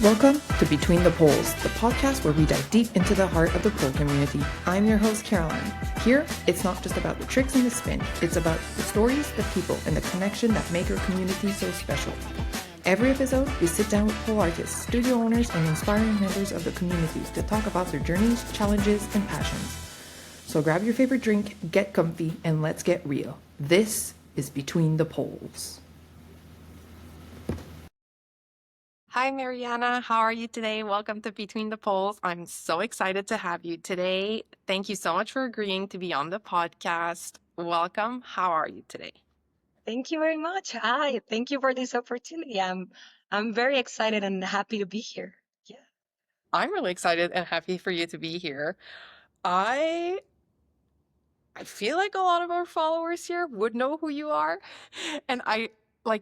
Welcome to Between the Poles, the podcast where we dive deep into the heart of the pole community. I'm your host, Caroline. Here, it's not just about the tricks and the spin, it's about the stories, the people, and the connection that make our community so special. Every episode, we sit down with pole artists, studio owners, and inspiring members of the community to talk about their journeys, challenges, and passions. So grab your favorite drink, get comfy, and let's get real. This is Between the Poles. Hi, Mariana. How are you today? Welcome to Between the Poles. I'm so excited to have you today. Thank you so much for agreeing to be on the podcast. Welcome. How are you today? Thank you very much. Hi, thank you for this opportunity. I'm very excited and happy to be here. Yeah. I'm really excited and happy for you to be here. I I feel like a lot of our followers here would know who you are. And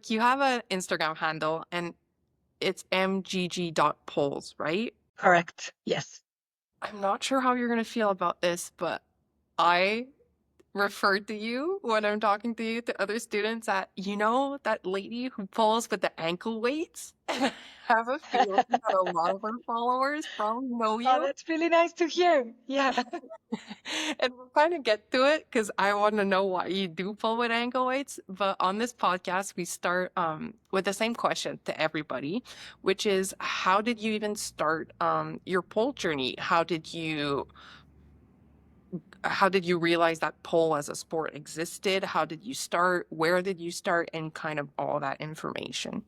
you have an Instagram handle and it's mgg.poles, right? Correct. Yes. I'm not sure how you're going to feel about this, but I refer to you when I'm talking to you to other students at, that lady who pulls with the ankle weights? And I have a feeling that a lot of our followers probably know Oh, you. that's really nice to hear. Yeah. And we'll kind of get to it because I want to know why you do pull with ankle weights. But on this podcast, we start with the same question to everybody, which is how did you even start your pole journey? How did you realize that pole as a sport existed? How did you start? Where did you start? And kind of all that information.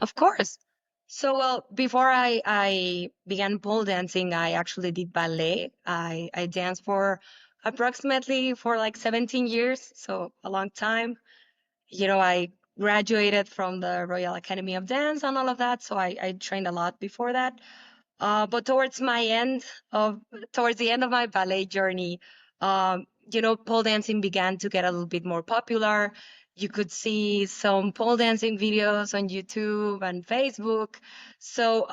Of course. So, well, before I began pole dancing, I actually did ballet. I danced for approximately for like 17 years, so a long time. I graduated from the Royal Academy of Dance and all of that, so I trained a lot before that. But towards the end of my ballet journey, pole dancing began to get a little bit more popular. You could see some pole dancing videos on YouTube and Facebook. So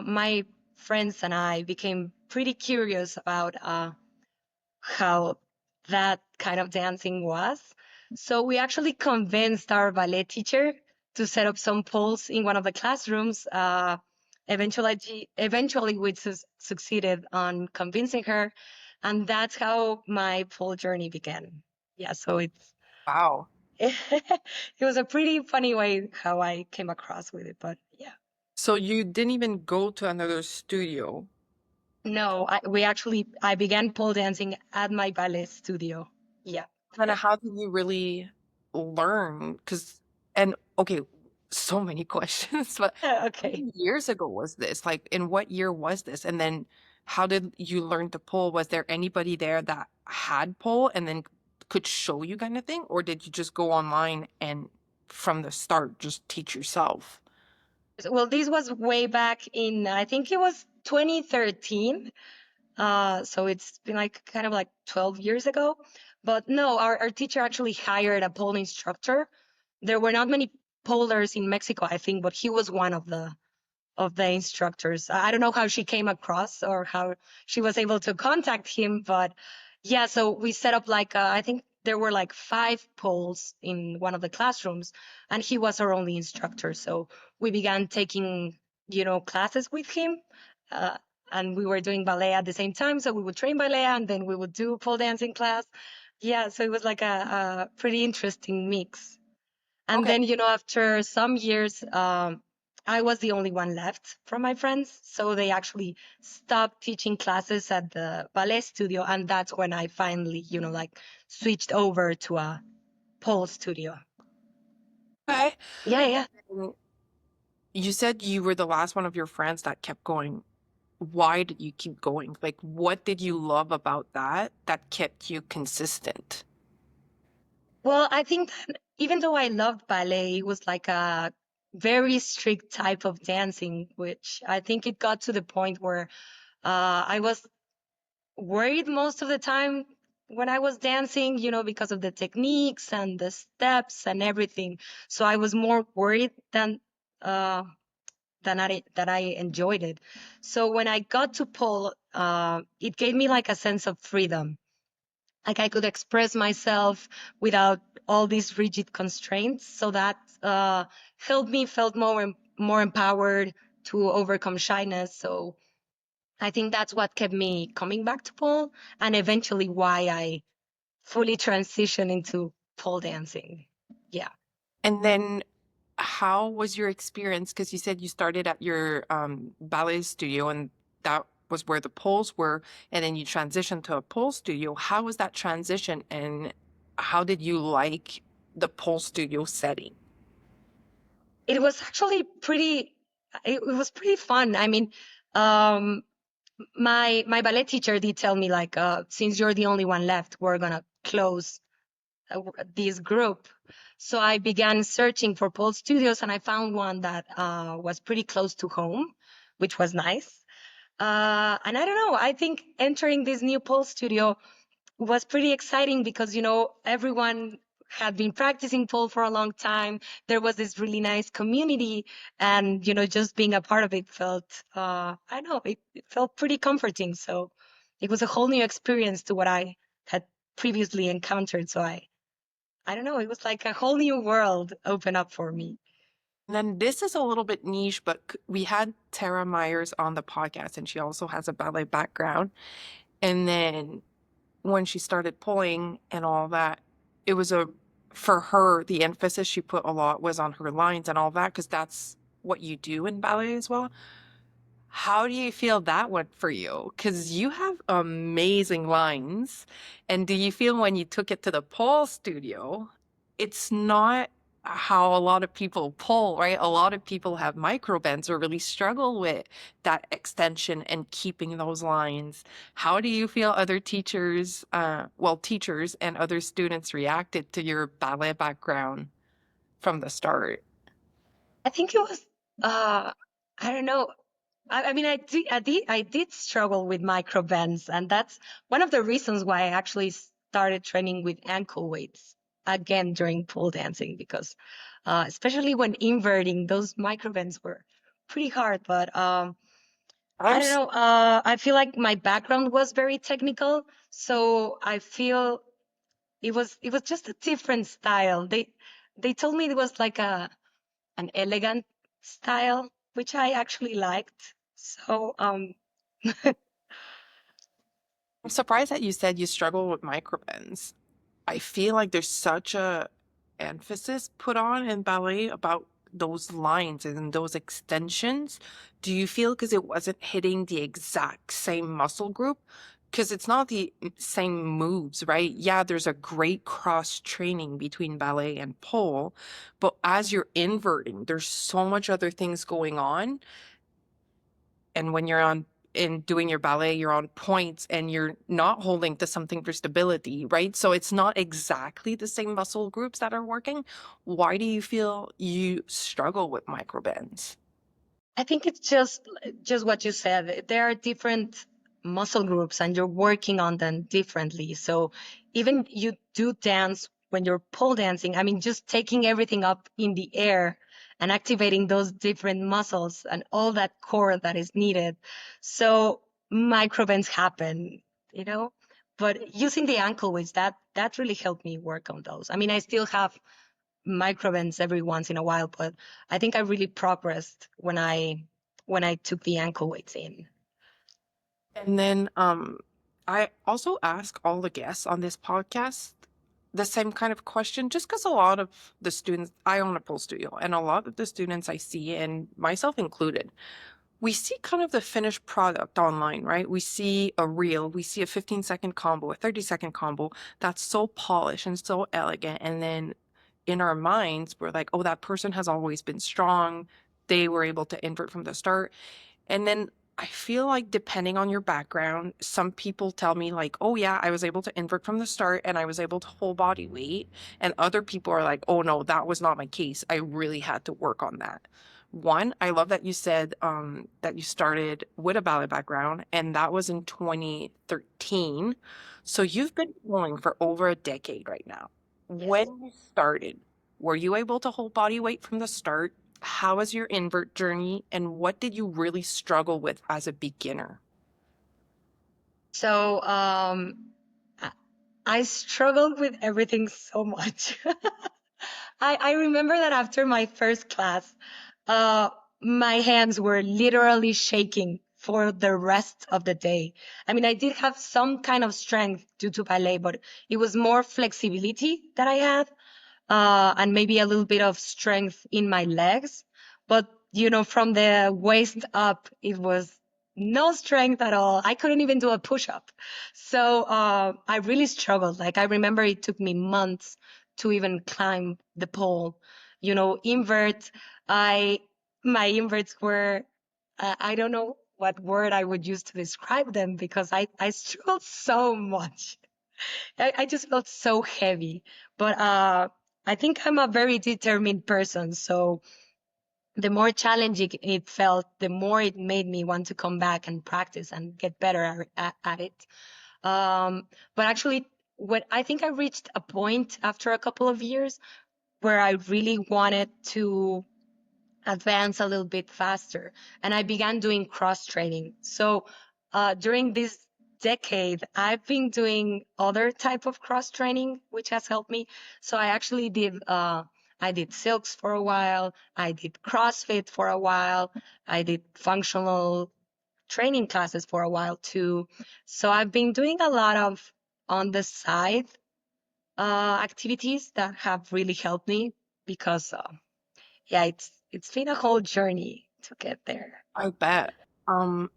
my friends and I became pretty curious about how that kind of dancing was. So we actually convinced our ballet teacher to set up some poles in one of the classrooms. Eventually, we succeeded on convincing her, and that's how my pole journey began. Yeah, so Wow. it was a pretty funny way how I came across with it, but yeah. So you didn't even go to another studio. No, I began pole dancing at my ballet studio. Yeah. Then how did you really learn? And okay, so many questions, but how Okay. many years ago was this? Like, in what year was this? And then how did you learn to pull? Was there anybody there that had pull and then could show you kind of thing? Or did you just go online and from the start just teach yourself? Well, this was way back in, I think it was 2013. So it's been like kind of like 12 years ago. But no, our teacher actually hired a pole instructor. There were not many polers in Mexico, I think, but he was one of the instructors. I don't know how she came across or how she was able to contact him, but yeah, so we set up I think there were like 5 poles in one of the classrooms, and he was our only instructor. So we began taking, classes with him. Uh, and we were doing ballet at the same time. So we would train ballet and then we would do pole dancing class. Yeah, so it was like a pretty interesting mix. And Okay. then, after some years, I was the only one left from my friends. So they actually stopped teaching classes at the ballet studio. And that's when I finally, switched over to a pole studio. Okay. Yeah, yeah. And you said you were the last one of your friends that kept going. Why did you keep going? Like, what did you love about that kept you consistent? Well, I think that even though I loved ballet, it was like a very strict type of dancing, which I think it got to the point where I was worried most of the time when I was dancing, because of the techniques and the steps and everything. So I was more worried uh, than I enjoyed it. So when I got to pole, it gave me like a sense of freedom. Like I could express myself without all these rigid constraints. So that helped me felt more empowered to overcome shyness. So I think that's what kept me coming back to pole, and eventually why I fully transitioned into pole dancing. Yeah. And then how was your experience? Because you said you started at your ballet studio and that was where the poles were, and then you transitioned to a pole studio. How was that transition and how did you like the pole studio setting? It was actually it was pretty fun. I mean, um, my ballet teacher did tell me like, since you're the only one left, we're gonna close this group. So I began searching for pole studios, and I found one that was pretty close to home, which was nice. And I don't know, I think entering this new pole studio was pretty exciting because, everyone had been practicing pole for a long time. There was this really nice community, and, just being a part of it felt, I don't know, it felt pretty comforting. So it was a whole new experience to what I had previously encountered. So I don't know, it was like a whole new world open up for me. And then this is a little bit niche, but we had Tara Myers on the podcast and she also has a ballet background. And then when she started pulling and all that, it was for her, the emphasis she put a lot was on her lines and all that, because that's what you do in ballet as well. How do you feel that went for you? Because you have amazing lines. And do you feel when you took it to the pole studio, it's not how a lot of people pull, right? A lot of people have micro bends or really struggle with that extension and keeping those lines. How do you feel other teachers, teachers and other students reacted to your ballet background from the start? I think it was, I don't know. I mean, I did struggle with micro bends, and that's one of the reasons why I actually started training with ankle weights again during pole dancing, because especially when inverting, those micro bends were pretty hard. But I I'm don't know. I feel like my background was very technical, so I feel it was just a different style. They told me it was like an elegant style, which I actually liked. So surprised that you said you struggle with microbends. I feel like there's such a emphasis put on in ballet about those lines and those extensions. Do you feel because it wasn't hitting the exact same muscle group? Because it's not the same moves, right? Yeah, there's a great cross training between ballet and pole, but as you're inverting, there's so much other things going on. And when you're on in doing your ballet, you're on points and you're not holding to something for stability, right? So it's not exactly the same muscle groups that are working. Why do you feel you struggle with microbends? I think it's just what you said. There are different muscle groups and you're working on them differently. So even you do dance when you're pole dancing, I mean, just taking everything up in the air and activating those different muscles and all that core that is needed. So microbends happen, you know, but using the ankle weights, that really helped me work on those. I mean, I still have microbends every once in a while, but I think I really progressed when I took the ankle weights in. And then I also ask all the guests on this podcast the same kind of question, just because a lot of the students, I own a pole studio, and a lot of the students I see, and myself included, we see kind of the finished product online, right? We see a reel, we see a 15-second combo, a 30-second combo that's so polished and so elegant. And then in our minds, we're like, oh, that person has always been strong. They were able to invert from the start. And then I feel like depending on your background, some people tell me like, oh yeah, I was able to invert from the start and I was able to hold body weight. And other people are like, oh no, that was not my case. I really had to work on that. One, I love that you said that you started with a ballet background and that was in 2013. So you've been pulling for over a decade right now. Yes. When you started, were you able to hold body weight from the start? How was your invert journey and what did you really struggle with as a beginner? So I I struggled with everything so much. I remember that after my first class, uh, my hands were literally shaking for the rest of the day. I mean, I did have some kind of strength due to ballet, but it was more flexibility that I had, and maybe a little bit of strength in my legs. But, from the waist up, it was no strength at all. I couldn't even do a push up. So I really struggled. Like, I remember it took me months to even climb the pole. Invert, I, my inverts were, I don't know what word I would use to describe them because I struggled so much. I just felt so heavy. But I think I'm a very determined person. So the more challenging it felt, the more it made me want to come back and practice and get better at it. But actually, what I think I reached a point after a couple of years where I really wanted to advance a little bit faster. And I began doing cross training. So during this decade, I've been doing other type of cross training, which has helped me. So I did silks for a while. I did CrossFit for a while. I did functional training classes for a while too. So I've been doing a lot of on the side activities that have really helped me because yeah, it's been a whole journey to get there. I bet. Um,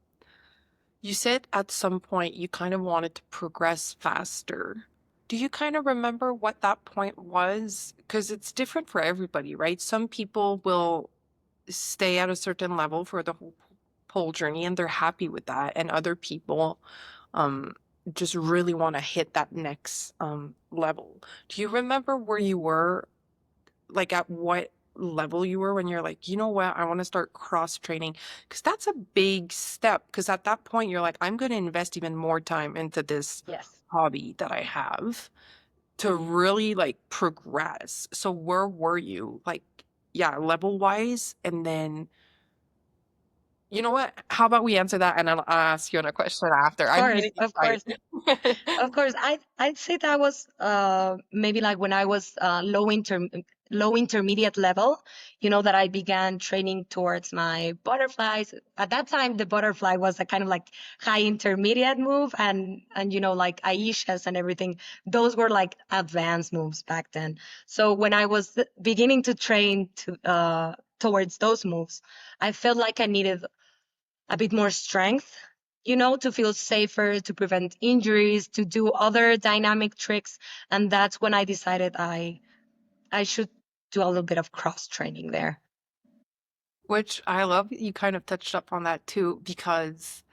you said at some point you kind of wanted to progress faster. Do you kind of remember what that point was? Because it's different for everybody, right? Some people will stay at a certain level for the whole journey and they're happy with that. And other people um, just really want to hit that next level. Do you remember where you were, like at what level you were when you're like, you know what, I want to start cross training? Because that's a big step. Because at that point, you're like, I'm going to invest even more time into this Yes. hobby that I have to really like progress. So where were you? Like, yeah, level wise, and then you know what? How about we answer that and I'll ask you a question after. Of I'm course, getting of course. excited. Of course, I'd say that was maybe like when I was low intermediate level, that I began training towards my butterflies. At that time, the butterfly was a kind of like high intermediate move, and like Aishas and everything. Those were like advanced moves back then. So when I was beginning to train towards those moves, I felt like I needed a bit more strength, to feel safer, to prevent injuries, to do other dynamic tricks. And that's when I decided I should do a little bit of cross training there. Which I love that you kind of touched up on that too, because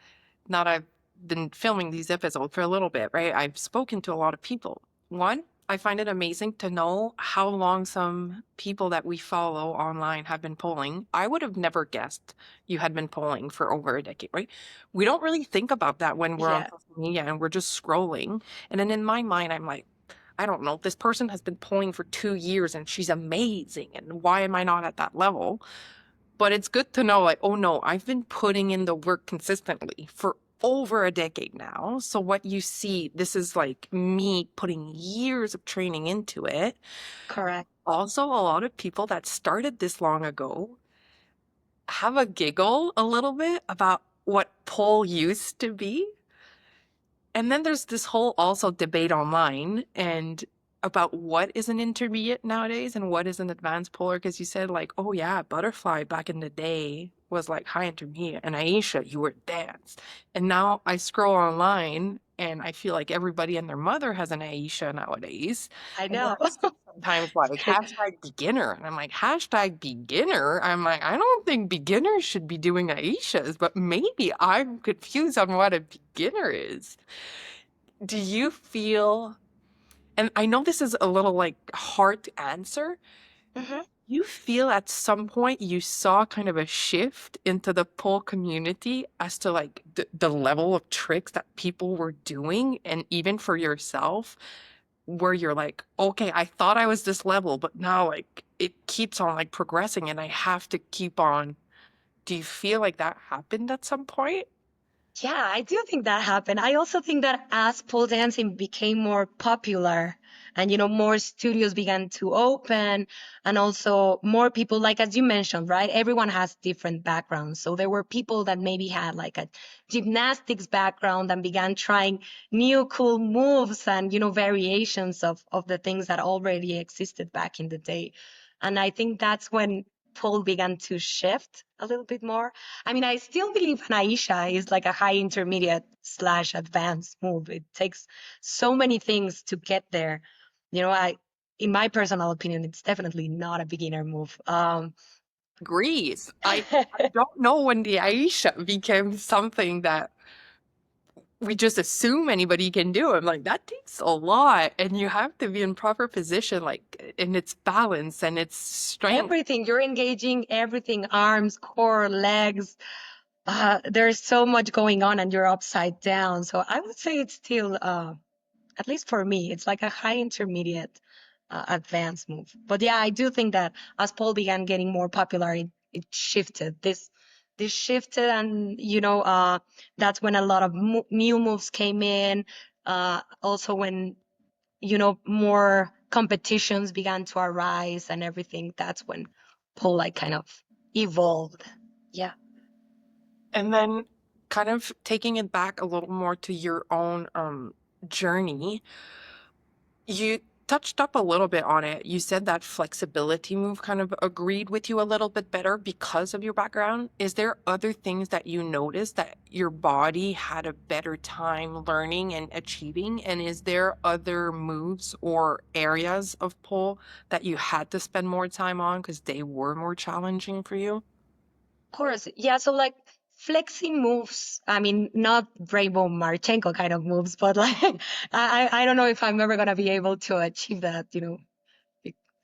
now that I've been filming these episodes for a little bit, right? I've spoken to a lot of people. One, I find it amazing to know how long some people that we follow online have been polling. I would have never guessed you had been polling for over a decade, right? We don't really think about that when we're on Yeah, social media and we're just scrolling. And then in my mind, I'm like, I don't know, this person has been polling for 2 years and she's amazing. And why am I not at that level? But it's good to know, like, oh no, I've been putting in the work consistently for over a decade now. So what you see, this is like me putting years of training into it. correct. Also, a lot of people that started this long ago have a giggle a little bit about what pole used to be. And then there's this whole also debate online and about what is an intermediate nowadays and what is an advanced polar. Because you said like, oh yeah, butterfly back in the day was like high intermediate, and Aisha, you were advanced. And now I scroll online and I feel like everybody and their mother has an Aisha nowadays. I And then know. I see sometimes like hashtag beginner, and I'm like, hashtag beginner. I'm like, I don't think beginners should be doing Aishas, but maybe I'm confused on what a beginner is. Do you feel, and I know this is a little like hard to answer, Hmm. you feel at some point you saw kind of a shift into the pole community as to like the level of tricks that people were doing, and even for yourself, where you're like, okay, I thought I was this level, but now like it keeps on like progressing and I have to keep on. Do you feel like that happened at some point? Yeah, I do think that happened. I also think that as pole dancing became more popular and more studios began to open, and also more people, like as you mentioned, right? Everyone has different backgrounds. So there were people that maybe had like a gymnastics background and began trying new cool moves and variations of the things that already existed back in the day. And I think that's when pole began to shift a little bit more. I mean, I still believe an Aisha is like a high intermediate slash advanced move. It takes so many things to get there. In my personal opinion, it's definitely not a beginner move. Agrees. I don't know when the Aisha became something that we just assume anybody can do. I'm like, that takes a lot, and you have to be in proper position, like in its balance and its strength. Everything you're engaging, everything, arms, core, legs. There's so much going on, and you're upside down. So I would say it's still, at least for me, it's like a high intermediate advanced move. But yeah, I do think that as pole began getting more popular, it shifted. This shifted, and that's when a lot of new moves came in. Also, when more competitions began to arise and everything, that's when pole like kind of evolved. Yeah. And then kind of taking it back a little more to your own journey, you touched up a little bit on it. You said that flexibility move kind of agreed with you a little bit better because of your background. Is there other things that you noticed that your body had a better time learning and achieving? And is there other moves or areas of pole that you had to spend more time on because they were more challenging for you? Of course. Yeah. So like flexing moves, I mean, not Rainbow Marchenko kind of moves, but like I don't know if I'm ever gonna be able to achieve that,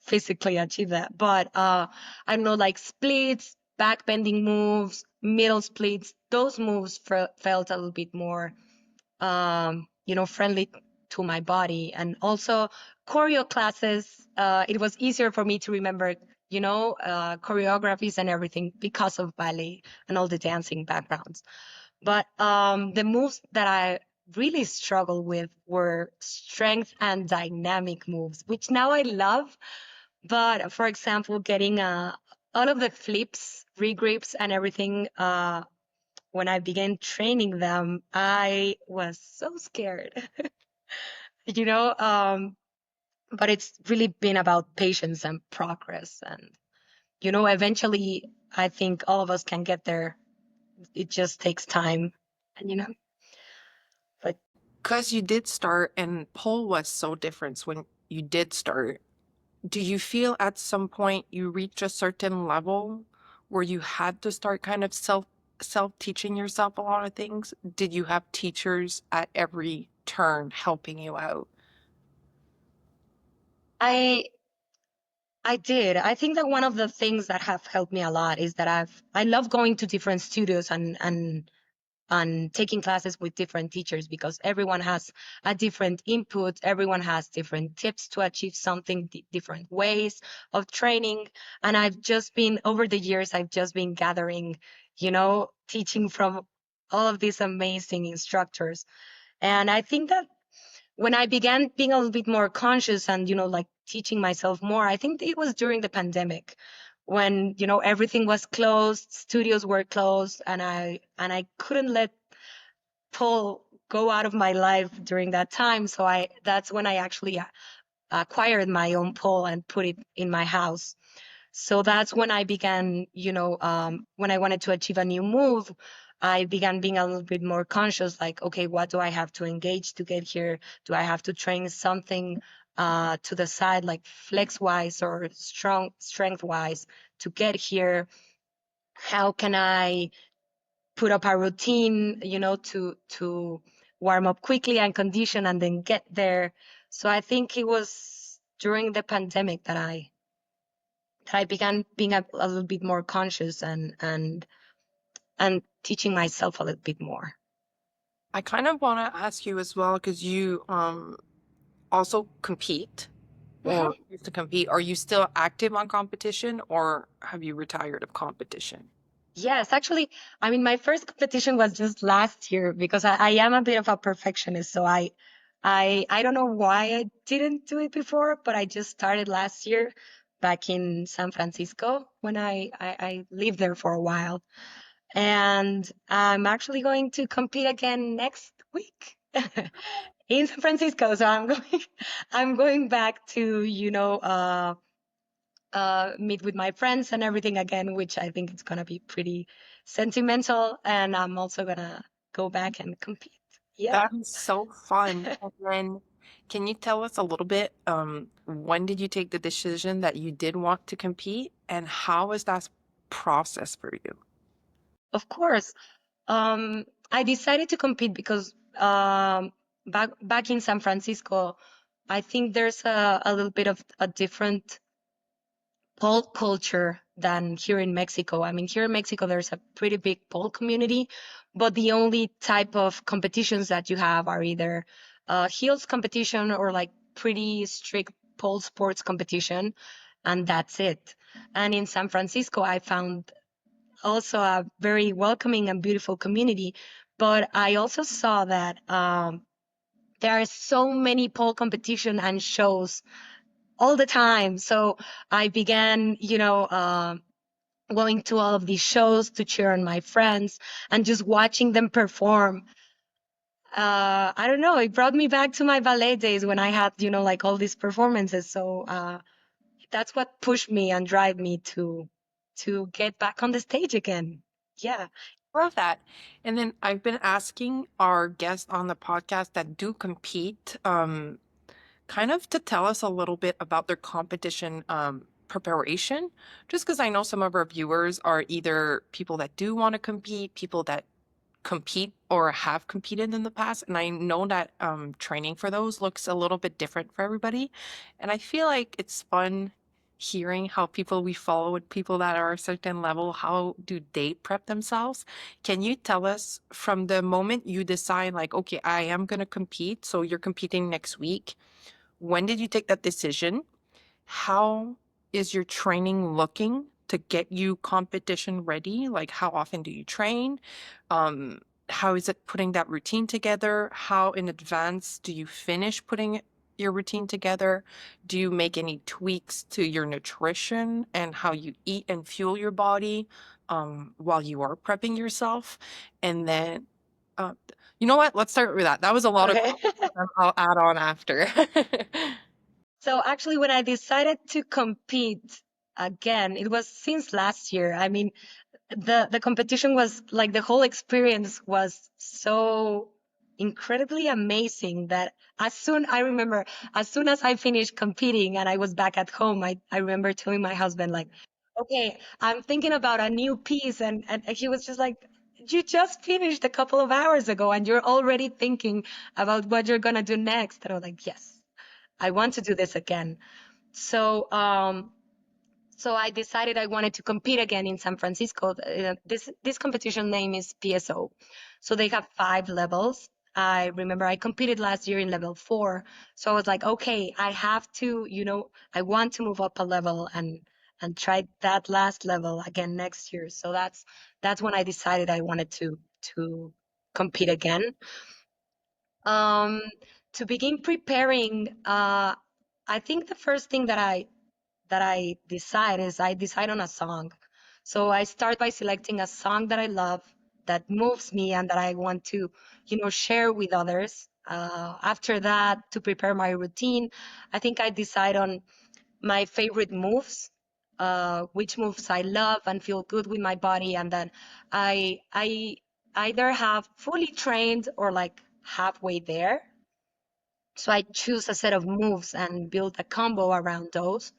physically achieve that. But I don't know, like splits, back bending moves, middle splits, those moves felt a little bit more friendly to my body. And also choreo classes, it was easier for me to remember, choreographies and everything because of ballet and all the dancing backgrounds. But the moves that I really struggled with were strength and dynamic moves, which now I love. But for example, getting all of the flips, regrips, and everything, when I began training them, I was so scared, you know. But it's really been about patience and progress, and eventually, I think all of us can get there. It just takes time, and but Because you did start, and pole was so different when you did start. Do you feel at some point you reach a certain level where you had to start kind of self teaching yourself a lot of things? Did you have teachers at every turn helping you out? I I did. I think that one of the things that have helped me a lot is that I love going to different studios and taking classes with different teachers, because everyone has a different input, everyone has different tips to achieve something, different ways of training. And over the years, I've just been gathering, teaching from all of these amazing instructors. And I think that when I began being a little bit more conscious and, like teaching myself more, I think it was during the pandemic when, everything was closed, studios were closed, and I couldn't let pole go out of my life during that time. So that's when I actually acquired my own pole and put it in my house. So that's when I began, when I wanted to achieve a new move, I began being a little bit more conscious, like, okay, what do I have to engage to get here? Do I have to train something to the side, like flex wise or strength wise to get here? How can I put up a routine, to warm up quickly and condition and then get there? So I think it was during the pandemic that I began being a little bit more conscious and teaching myself a little bit more. I kind of want to ask you as well because you also compete Mhm. or used to compete. Are you still active on competition or have you retired of competition? Yes, actually, I mean, my first competition was just last year because I am a bit of a perfectionist. So I don't know why I didn't do it before, but I just started last year back in San Francisco when I lived there for a while. And I'm actually going to compete again next week in San Francisco. So I'm going I'm going back to, meet with my friends and everything again, which I think it's gonna be pretty sentimental. And I'm also gonna go back and compete. Yeah. That is so fun. And then, can you tell us a little bit, when did you take the decision that you did want to compete, and how was that process for you? Of course. I decided to compete because back in San Francisco, I think there's a little bit of a different pole culture than here in Mexico. I mean, here in Mexico, there's a pretty big pole community, but the only type of competitions that you have are either heels competition or like pretty strict pole sports competition, and that's it. And in San Francisco, I found also a very welcoming and beautiful community. But I also saw that there are so many pole competition and shows all the time. So I began, going to all of these shows to cheer on my friends and just watching them perform. I don't know, it brought me back to my ballet days when I had, like all these performances. So that's what pushed me and drive me to get back on the stage again. Yeah. Love that. And then I've been asking our guests on the podcast that do compete, kind of to tell us a little bit about their competition preparation, just because I know some of our viewers are either people that do want to compete, people that compete or have competed in the past. And I know that training for those looks a little bit different for everybody. And I feel like it's fun hearing how people we follow with people that are a certain level, how do they prep themselves? Can you tell us from the moment you decide, like, okay, I am going to compete, so you're competing next week, when did you take that decision? How is your training looking to get you competition ready? Like, how often do you train? Um, how is it putting that routine together? How in advance do you finish putting your routine together? Do you make any tweaks to your nutrition and how you eat and fuel your body while you are prepping yourself? And then, uh, you know what? Let's start with that. That was a lot of Okay. questions. I'll add on after. So actually, when I decided to compete again, it was since last year. I mean, the competition was like the whole experience was so incredibly amazing that I remember as soon as I finished competing and I was back at home, I remember telling my husband like, okay, I'm thinking about a new piece, and he was just like, you just finished a couple of hours ago and you're already thinking about what you're gonna do next. And I was like, yes, I want to do this again. So so I decided I wanted to compete again in San Francisco. This competition name is PSO. So they have 5 levels. I remember I competed last year in level 4. So I was like, okay, I have to, I want to move up a level and try that last level again next year. So that's when I decided I wanted to compete again. Um, to begin preparing, I think the first thing that I decide is I decide on a song. So I start by selecting a song that I love, that moves me, and that I want to, share with others. After that, to prepare my routine, I think I decide on my favorite moves, which moves I love and feel good with my body, and then I either have fully trained or like halfway there. So I choose a set of moves and build a combo around those.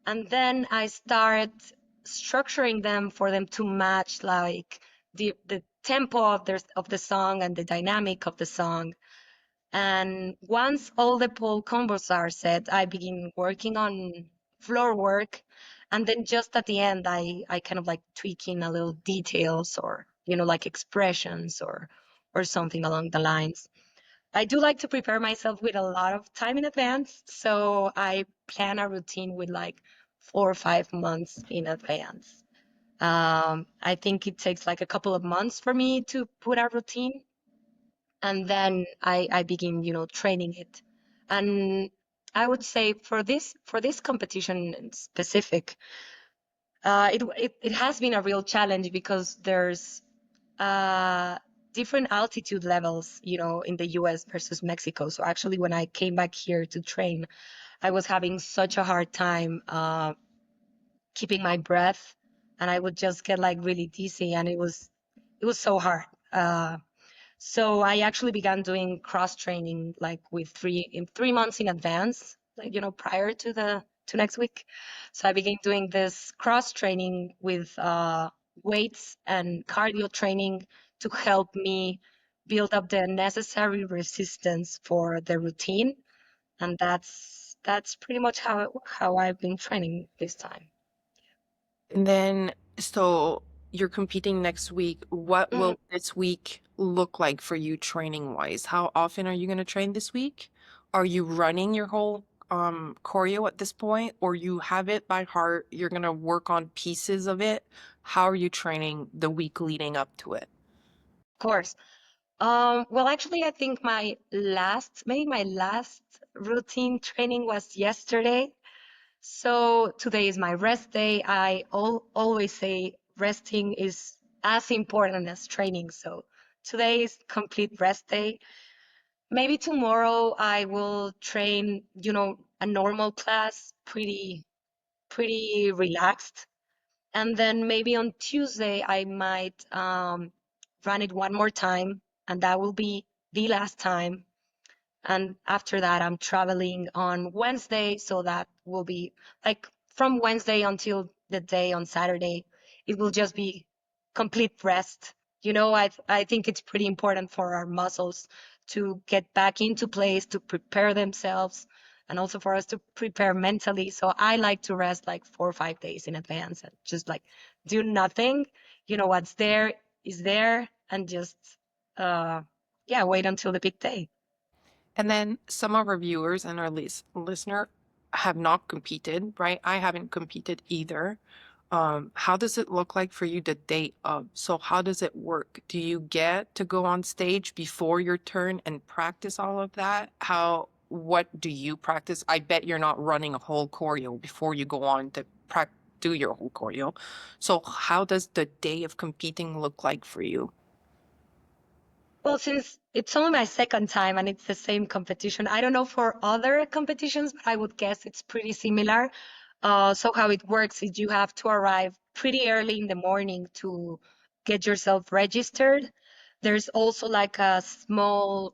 And then I start structuring them for them to match like the tempo of the song and the dynamic of the song. And once all the pole combos are set, I begin working on floor work. And then just at the end, I kind of like tweak in a little details or, like expressions or something along the lines. I do like to prepare myself with a lot of time in advance. So I plan a routine with like 4 or 5 months in advance. I think it takes like a couple of months for me to put a routine. and then I begin, training it. And I would say for this competition in specific, it has been a real challenge because there's uh, different altitude levels, in the US versus Mexico. So actually, when I came back here to train, I was having such a hard time keeping my breath, and I would just get like really dizzy, and it was so hard. So I actually began doing cross training like with 3 months in advance, like prior to next week. So I began doing this cross training with weights and cardio training to help me build up the necessary resistance for the routine, and that's pretty much how I've been training this time. And then, so you're competing next week. What Mhm. will this week look like for you training wise? How often are you going to train this week? Are you running your whole choreo at this point, or you have it by heart? You're going to work on pieces of it. How are you training the week leading up to it? Of course. Well, actually, I think maybe my last routine training was yesterday. So today is my rest day. I always say resting is as important as training. So today is complete rest day. Maybe tomorrow I will train, a normal class, pretty relaxed. And then maybe on Tuesday, I might run it one more time, and that will be the last time. And after that, I'm traveling on Wednesday, so that will be like from Wednesday until the day on Saturday, it will just be complete rest. I think it's pretty important for our muscles to get back into place, to prepare themselves, and also for us to prepare mentally. So I like to rest like 4 or 5 days in advance and just like do nothing. What's there is there, and just uh yeah, wait until the big day. And then some of our viewers and our listener have not competed, right? I haven't competed either. How does it look like for you the day of? So how does it work? Do you get to go on stage before your turn and practice all of that? What do you practice? I bet you're not running a whole choreo before you go on to do your whole choreo. So how does the day of competing look like for you? Well, since it's only my second time and it's the same competition, I don't know for other competitions, but I would guess it's pretty similar. So how it works is you have to arrive pretty early in the morning to get yourself registered. There's also like a small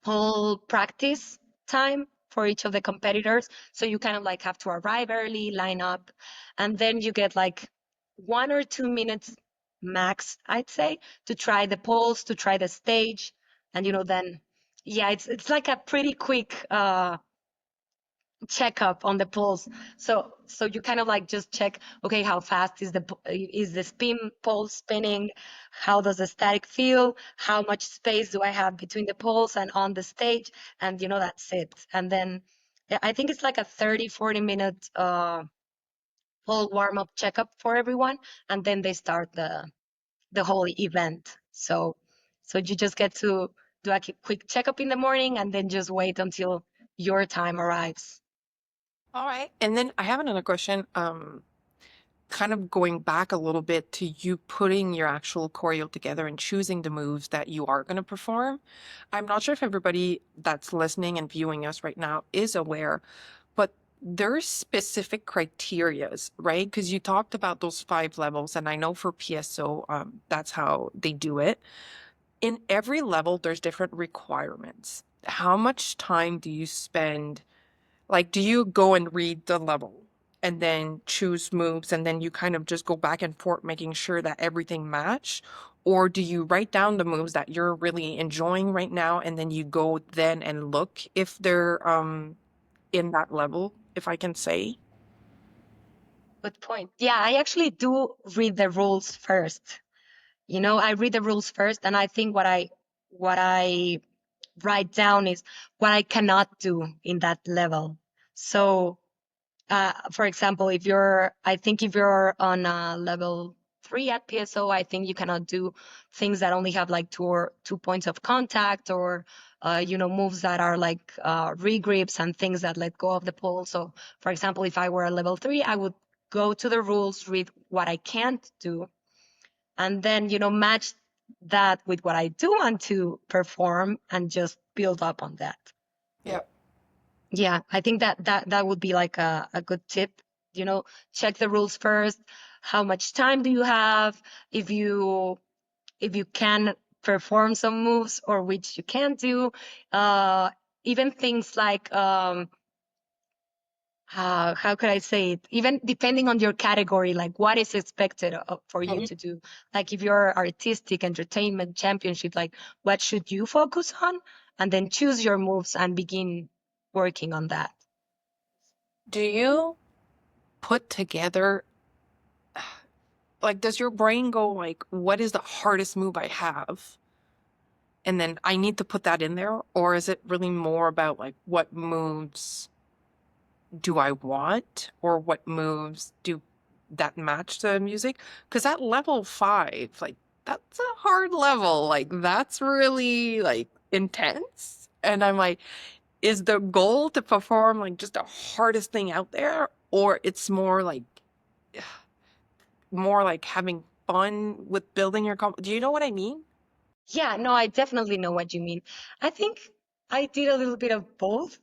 whole practice time for each of the competitors. So you kind of like have to arrive early, line up, and then you get like 1 or 2 minutes max, I'd say, to try the poles, to try the stage, and then yeah, it's like a pretty quick checkup on the pulse. So you kind of like just check, okay, how fast is the spin pulse spinning? How does the static feel? How much space do I have between the pulse and on the stage? And that's it. And then yeah, I think it's like a 30-40 minute whole warm-up checkup for everyone, and then they start the whole event. So you just get to do a quick checkup in the morning and then just wait until your time arrives. All right. And then I have another question. Kind of going back a little bit to you putting your actual choreo together and choosing the moves that you are going to perform. I'm not sure if everybody that's listening and viewing us right now is aware, but there's specific criterias, right? Because you talked about those 5 levels, and I know for PSO, that's how they do it. In every level, there's different requirements. How much time do you spend? Like, do you go and read the level and then choose moves and then you kind of just go back and forth making sure that everything match? Or do you write down the moves that you're really enjoying right now and then you go then and look if they're in that level, if I can say? Good point. Yeah, I actually do read the rules first. I read the rules first, and I think what I write down is what I cannot do in that level. So, for example, I think if you're on level 3 at PSO, I think you cannot do things that only have like 2 points of contact, or moves that are like regrips and things that let go of the pole. So, for example, if I were a level 3, I would go to the rules, read what I can't do, and then match that with what I do want to perform and just build up on that. Yep. Yeah, I think that would be like a good tip. Check the rules first. How much time do you have? If you can perform some moves or which you can't do. Even things like how could I say it? Even depending on your category, like what is expected for you Mhm. to do. Like if you're artistic, entertainment, championship, like what should you focus on? And then choose your moves and begin working on that. Do you put together, like, does your brain go like, what is the hardest move I have? And then I need to put that in there? Or is it really more about like, what moves do I want? Or what moves do that match the music? Because at level 5, like, that's a hard level. Like, that's really like intense. And I'm like, is the goal to perform like just the hardest thing out there? Or it's more like having fun with building your do you know what I mean? Yeah, no, I definitely know what you mean. I think I did a little bit of both.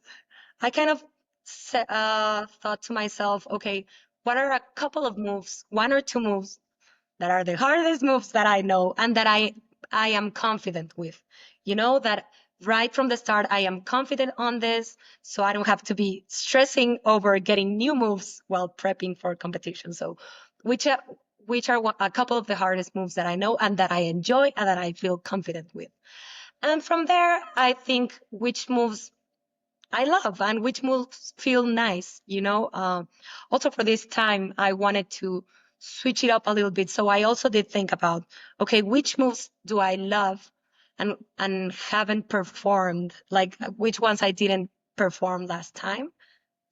I kind of thought to myself, okay, what are a couple of moves, 1 or 2 moves that are the hardest moves that I know and that I am confident with. That right from the start I am confident on this, so I don't have to be stressing over getting new moves while prepping for competition. So which are a couple of the hardest moves that I know and that I enjoy and that I feel confident with. And from there, I think which moves I love and which moves feel nice. Also for this time, I wanted to switch it up a little bit. So I also did think about, okay, which moves do I love and haven't performed? Like which ones I didn't perform last time.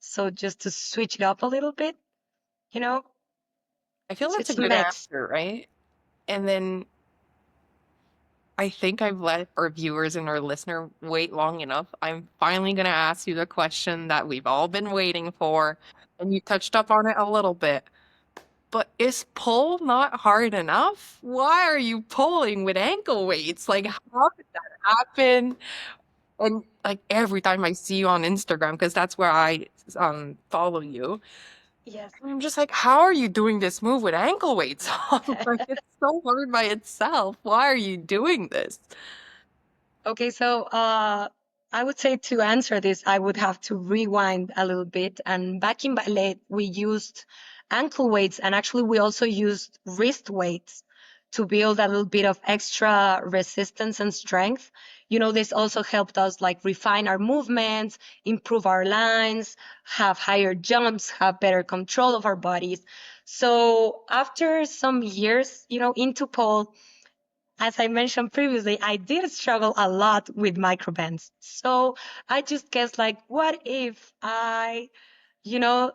So just to switch it up a little bit, you know, I feel so that's a it's a good mix. answer, right? And then I think I've let our viewers and our listener wait long enough. I'm finally going to ask you the question that we've all been waiting for, and you touched up on it a little bit. But is pull not hard enough? Why are you pulling with ankle weights? Like, how did that happen? And like every time I see you on Instagram, because that's where I follow you, Yes. I'm just like, how are you doing this move with ankle weights on? Like, it's so hard by itself. Why are you doing this? Okay, so I would say to answer this, I would have to rewind a little bit. And back in ballet, we used ankle weights, and actually, we also used wrist weights to build a little bit of extra resistance and strength. This also helped us like refine our movements, improve our lines, have higher jumps, have better control of our bodies. So after some years, into pole, as I mentioned previously, I did struggle a lot with microbands. So I just guessed, like, what if I, you know,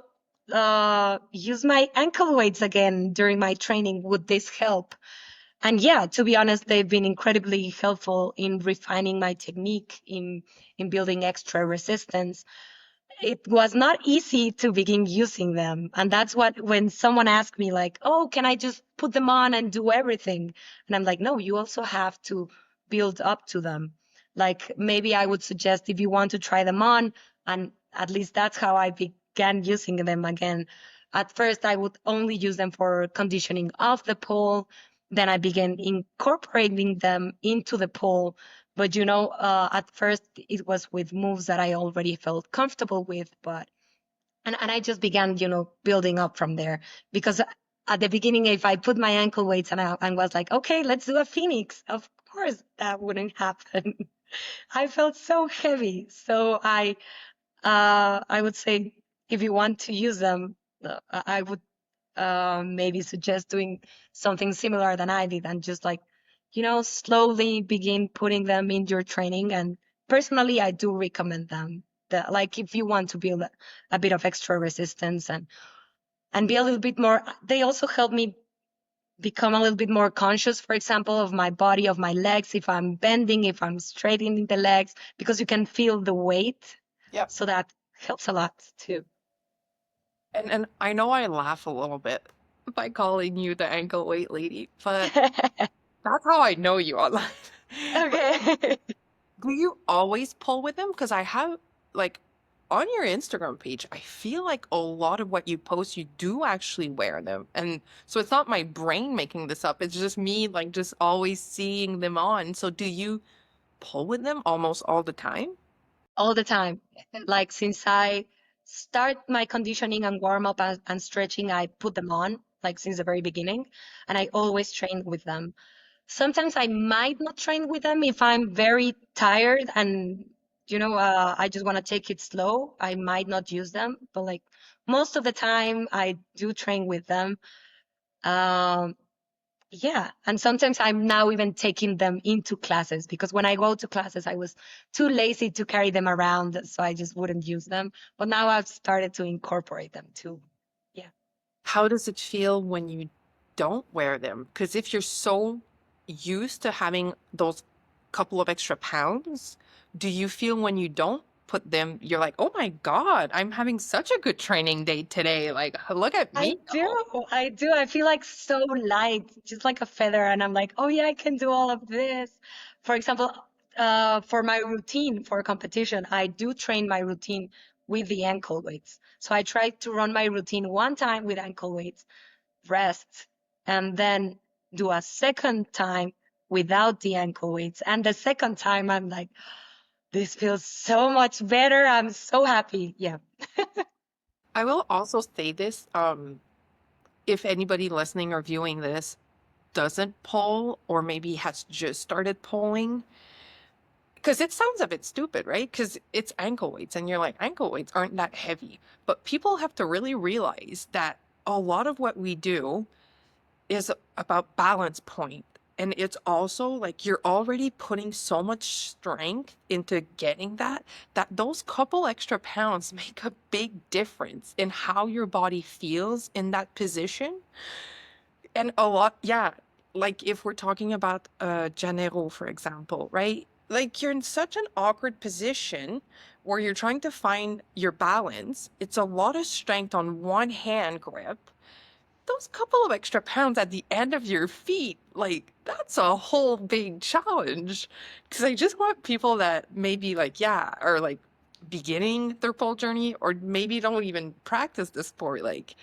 use my ankle weights again during my training? Would this help? And yeah, to be honest, they've been incredibly helpful in refining my technique, in building extra resistance. It was not easy to begin using them. And that's what, when someone asked me, like, oh, can I just put them on and do everything? And I'm like, no, you also have to build up to them. Like, maybe I would suggest if you want to try them on, and at least that's how I began using them again. At first, I would only use them for conditioning of the pole. Then I began incorporating them into the pole, but at first it was with moves that I already felt comfortable with, and I just began, building up from there. Because at the beginning, if I put my ankle weights and was like, okay, let's do a phoenix, of course that wouldn't happen. I felt so heavy. So I would say if you want to use them, I would maybe suggest doing something similar than I did, and just like, slowly begin putting them in your training. And personally, I do recommend them. Like if you want to build a bit of extra resistance and be a little bit more, they also help me become a little bit more conscious, for example, of my body, of my legs, if I'm bending, if I'm straightening the legs, because you can feel the weight. Yep. So that helps a lot too. And I know I laugh a little bit by calling you the ankle weight lady, but that's how I know you online. But Okay. do you always pull with them? Because I have, like, on your Instagram page, I feel like a lot of what you post, you do actually wear them. And so it's not my brain making this up. It's just me, like, just always seeing them on. So do you pull with them almost all the time? All the time. Like since I start my conditioning and warm up and stretching, I put them on like since the very beginning, and I always train with them. Sometimes I might not train with them if I'm very tired and I just want to take it slow. I might not use them, but like most of the time I do train with them. Um, yeah, and sometimes I'm now even taking them into classes because when I go to classes, I was too lazy to carry them around, so I just wouldn't use them. But now I've started to incorporate them too. Yeah. How does it feel when you don't wear them? Because if you're so used to having those couple of extra pounds, do you feel when you don't put them, you're like, oh my God, I'm having such a good training day today. Like, look at I me do. go. I do. I feel like so light, just like a feather. And I'm like, oh, yeah, I can do all of this. For example, for my routine for competition, I do train my routine with the ankle weights. So I try to run my routine one time with ankle weights, rest, and then do a second time without the ankle weights. And the second time, I'm like, this feels so much better. I'm so happy. Yeah. I will also say this, if anybody listening or viewing this doesn't poll or maybe has just started polling, because it sounds a bit stupid, right? Because it's ankle weights, and you're like, ankle weights aren't that heavy. But people have to really realize that a lot of what we do is about balance point. And it's also like you're already putting so much strength into getting that, that those couple extra pounds make a big difference in how your body feels in that position. And a lot, yeah, like if we're talking about Janero, for example, right? Like you're in such an awkward position where you're trying to find your balance. It's a lot of strength on one hand grip. Those couple of extra pounds at the end of your feet, like that's a whole big challenge. Because I just want people that maybe like, yeah, are like beginning their pole journey or maybe don't even practice the sport. Like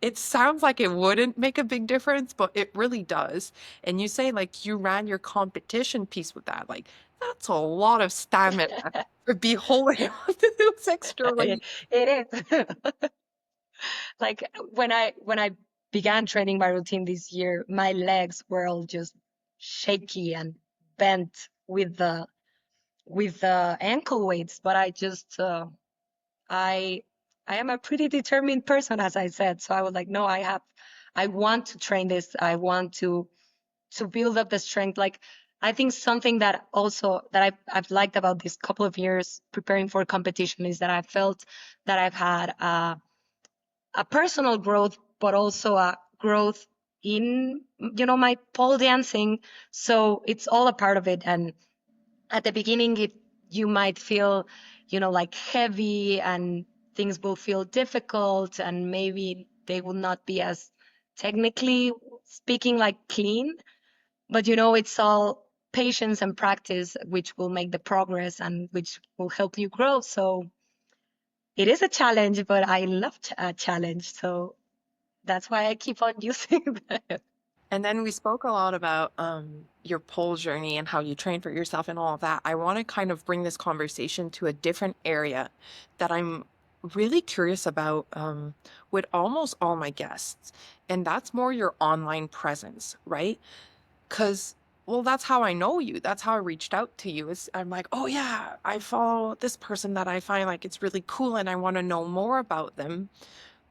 it sounds like it wouldn't make a big difference, but it really does. And you say like you ran your competition piece with that. Like that's a lot of stamina to be holding on to those extra It weights. it is. Like when I began training my routine this year, my legs were all just shaky and bent with the ankle weights. But I I am a pretty determined person, as I said. So I was like, no, I want to train this. I want to build up the strength. Like I think something that also that I've liked about this couple of years preparing for competition is that I felt that I've had a personal growth, but also a growth in my pole dancing. So it's all a part of it. And at the beginning, you might feel like heavy and things will feel difficult and maybe they will not be as technically speaking like clean, but it's all patience and practice which will make the progress and which will help you grow. So it is a challenge, but I love a challenge. So that's why I keep on using that. And then we spoke a lot about your pole journey and how you train for yourself and all of that. I want to kind of bring this conversation to a different area that I'm really curious about with almost all my guests. And that's more your online presence, right? Because, well, that's how I know you. That's how I reached out to you. Is I'm like, oh yeah, I follow this person that I find like it's really cool and I want to know more about them.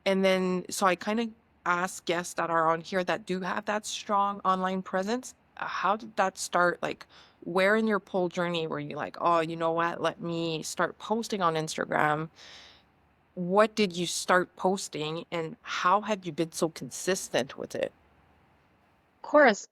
And then, so I kind of ask guests that are on here that do have that strong online presence, how did that start? Like, where in your pole journey were you like, oh, you know what? Let me start posting on Instagram. What did you start posting and how have you been so consistent with it? course.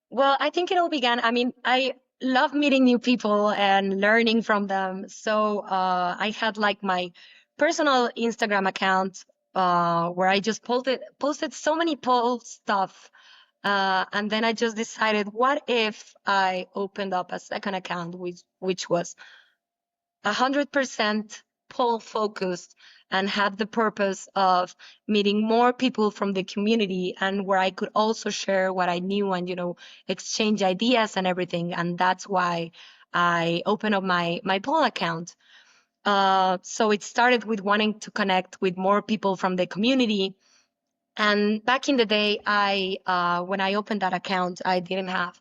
Well, I think it all began. I mean, I love meeting new people and learning from them. So I had like my personal Instagram account where I just posted so many poll stuff. And then I just decided, what if I opened up a second account, which was 100% pole focused and had the purpose of meeting more people from the community, and where I could also share what I knew and, exchange ideas and everything. And that's why I opened up my pole account. So it started with wanting to connect with more people from the community. And back in the day, when I opened that account, I didn't have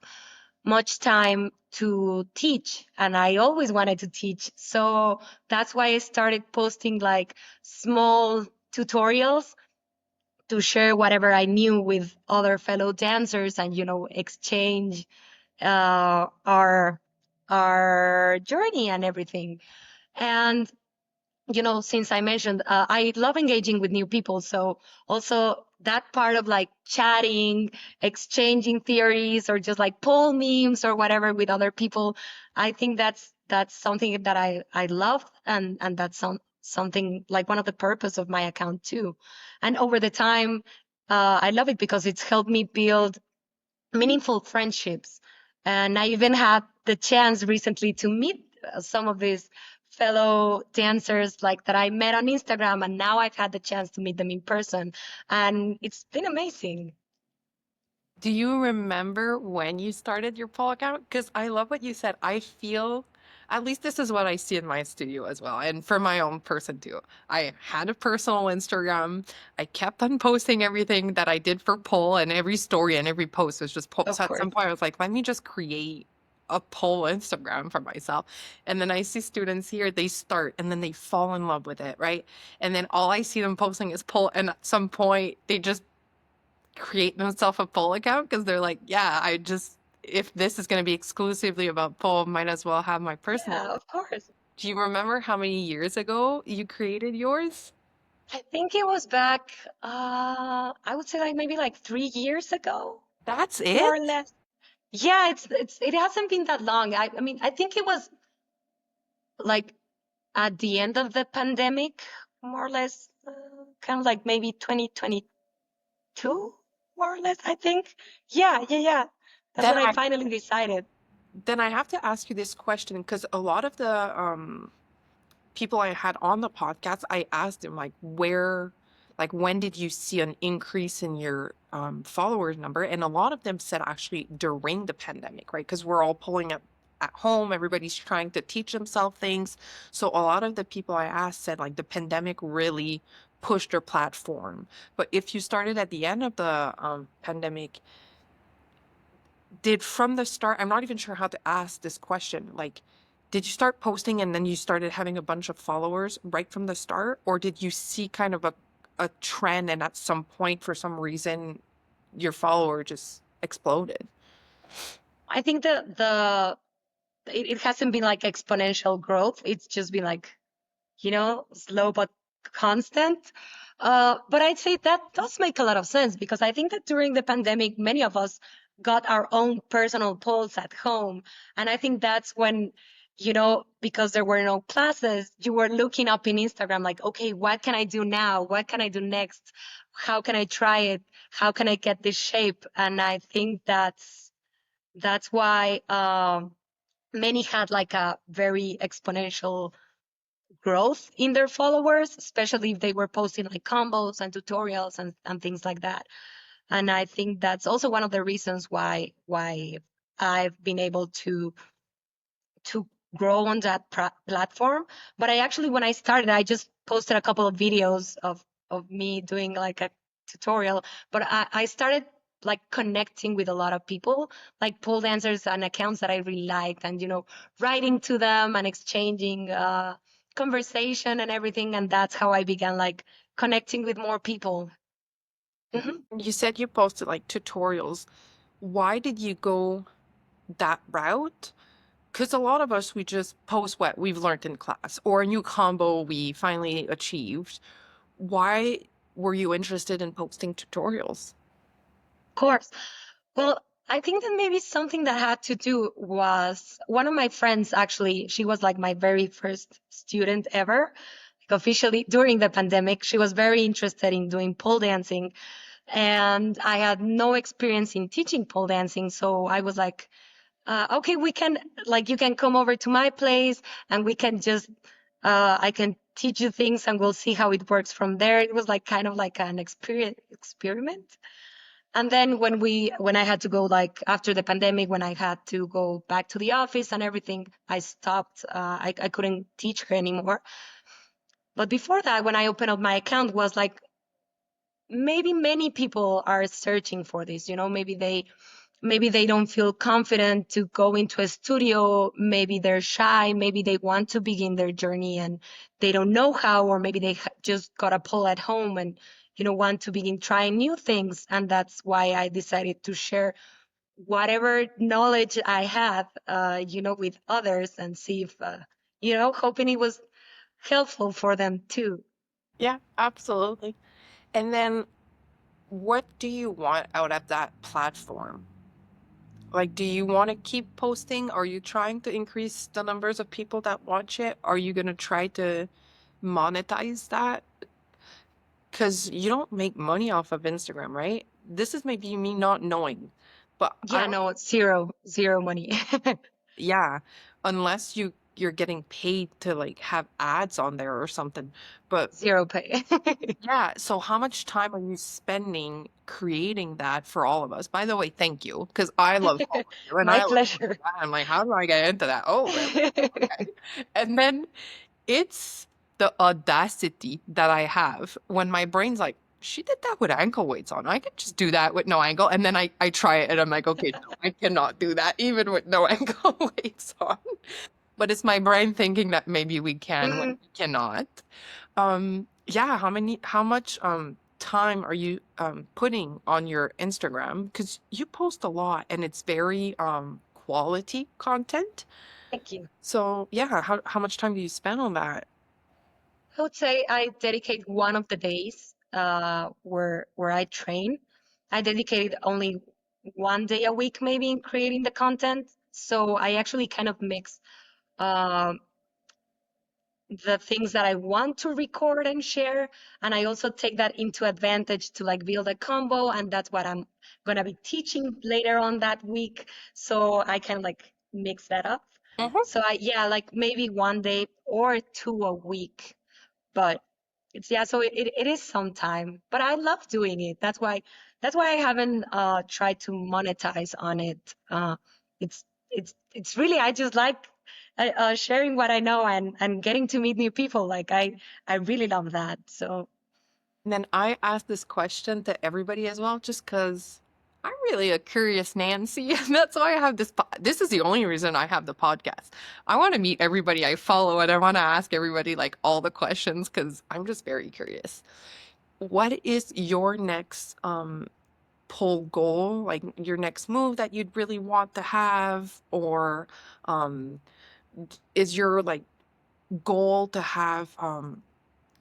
much time to teach, and I always wanted to teach. So that's why I started posting like small tutorials to share whatever I knew with other fellow dancers, and exchange our journey and everything. And since I mentioned, I love engaging with new people. So also that part of like chatting, exchanging theories, or just like poll memes or whatever with other people, I think that's something that I love, and that's something like one of the purpose of my account too. And over the time, I love it because it's helped me build meaningful friendships. And I even had the chance recently to meet some of these fellow dancers like that I met on Instagram, and now I've had the chance to meet them in person, and it's been amazing. Do you remember when you started your pole account? Because I love what you said. I feel, at least this is what I see in my studio as well, and for my own person too. I had a personal Instagram. I kept on posting everything that I did for pole, and every story and every post was just post. Of So at course. some point, I was like, let me just create a pole Instagram for myself. And then I see students here, they start and then they fall in love with it, right? And then all I see them posting is pole, and at some point, they just create themselves a poll account because they're like, yeah, if this is going to be exclusively about poll, might as well have my personal Yeah, one. of course. Do you remember how many years ago you created yours? I think it was back, I would say like maybe like 3 years ago, That's more it? or less. Yeah, it hasn't been that long. I mean, I think it was like at the end of the pandemic, more or less, kind of like maybe 2022, more or less, I think. Yeah, yeah, yeah. That's Then when I I finally decided. then I have to ask you this question because a lot of the people I had on the podcast, I asked them like when did you see an increase in your followers number? And a lot of them said actually during the pandemic, right? Because we're all pulling up at home, everybody's trying to teach themselves things. So a lot of the people I asked said like the pandemic really pushed their platform. But if you started at the end of the pandemic, did from the start, I'm not even sure how to ask this question. Like, did you start posting and then you started having a bunch of followers right from the start? Or did you see kind of a trend and at some point, for some reason, your follower just exploded? I think it hasn't been like exponential growth. It's just been like, slow but constant. But I'd say that does make a lot of sense, because I think that during the pandemic, many of us got our own personal polls at home. And I think that's when, because there were no classes, you were looking up in Instagram, like, okay, what can I do now? What can I do next? How can I try it? How can I get this shape? And I think that's why many had like a very exponential growth in their followers, especially if they were posting like combos and tutorials and things like that. And I think that's also one of the reasons why I've been able to grow on that platform. But I actually, when I started, I just posted a couple of videos of me doing like a tutorial. But I started like connecting with a lot of people, like pole dancers and accounts that I really liked, and writing to them and exchanging conversation and everything. And that's how I began like connecting with more people. Mhm. You said you posted like tutorials. Why did you go that route? Because a lot of us, we just post what we've learned in class or a new combo we finally achieved. Why were you interested in posting tutorials? Of course. Well, I think that maybe something that had to do was one of my friends actually, she was like my very first student ever, like officially during the pandemic. She was very interested in doing pole dancing, and I had no experience in teaching pole dancing. So I was like, okay, we can, like, you can come over to my place and we can just, I can teach you things and we'll see how it works from there. It was like kind of like an experiment. And then when I had to go, like after the pandemic, when I had to go back to the office and everything, I stopped. I couldn't teach her anymore. But before that, when I opened up my account, was like maybe many people are searching for this. Maybe they don't feel confident to go into a studio. Maybe they're shy. Maybe they want to begin their journey and they don't know how, or maybe they just got a pole at home and want to begin trying new things. And that's why I decided to share whatever knowledge I have, with others and see if, hoping it was helpful for them too. Yeah, absolutely. And then what do you want out of that platform? Like, do you want to keep posting? Are you trying to increase the numbers of people that watch it? Are you going to try to monetize that? Because you don't make money off of Instagram, right? This is maybe me not knowing, but I Yeah, don't, no, it's zero money. yeah, unless you're getting paid to like have ads on there or something. But Zero pay. yeah, so how much time are you spending creating that for all of us? By the way, thank you, because I love following you and My I love doing pleasure. that. I'm like, how do I get into that? Oh, really? Okay. And then it's the audacity that I have when my brain's like, she did that with ankle weights on. I could just do that with no ankle. And then I try it and I'm like, okay, no, I cannot do that even with no ankle weights on. But it's my brain thinking that maybe we can when Mm, we cannot. Yeah, how much time are you putting on your Instagram? Because you post a lot and it's very quality content. Thank you. So yeah, how much time do you spend on that? I would say I dedicate one of the days where I train. I dedicated only one day a week maybe in creating the content. So I actually kind of mix um, the things that I want to record and share, and I also take that into advantage to like build a combo, and that's what I'm gonna be teaching later on that week. So I can like mix that up. Mhm. So yeah, like maybe one day or two a week, but it's yeah, so it is some time, but I love doing it. That's why I haven't tried to monetize on it. It's really, I just like sharing what I know and getting to meet new people. Like I really love that. So And then I ask this question to everybody as well, just because I'm really a curious Nancy, and that's why I have this is the only reason I have the podcast. I want to meet everybody I follow, and I want to ask everybody like all the questions because I'm just very curious. What is your next pole goal, like your next move that you'd really want to have, or um, is your like goal to have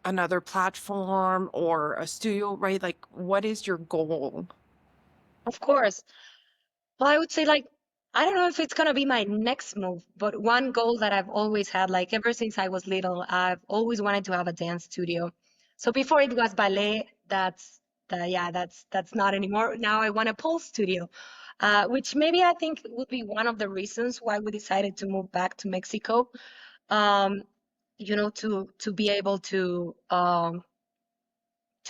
another platform or a studio, right? Like, what is your goal? of course. Well, I would say like I don't know if it's gonna be my next move, but one goal that I've always had, like ever since I was little, I've always wanted to have a dance studio. So before it was ballet, that's not anymore. Now I want a pole studio, which maybe I think would be one of the reasons why we decided to move back to Mexico. Um, to be able to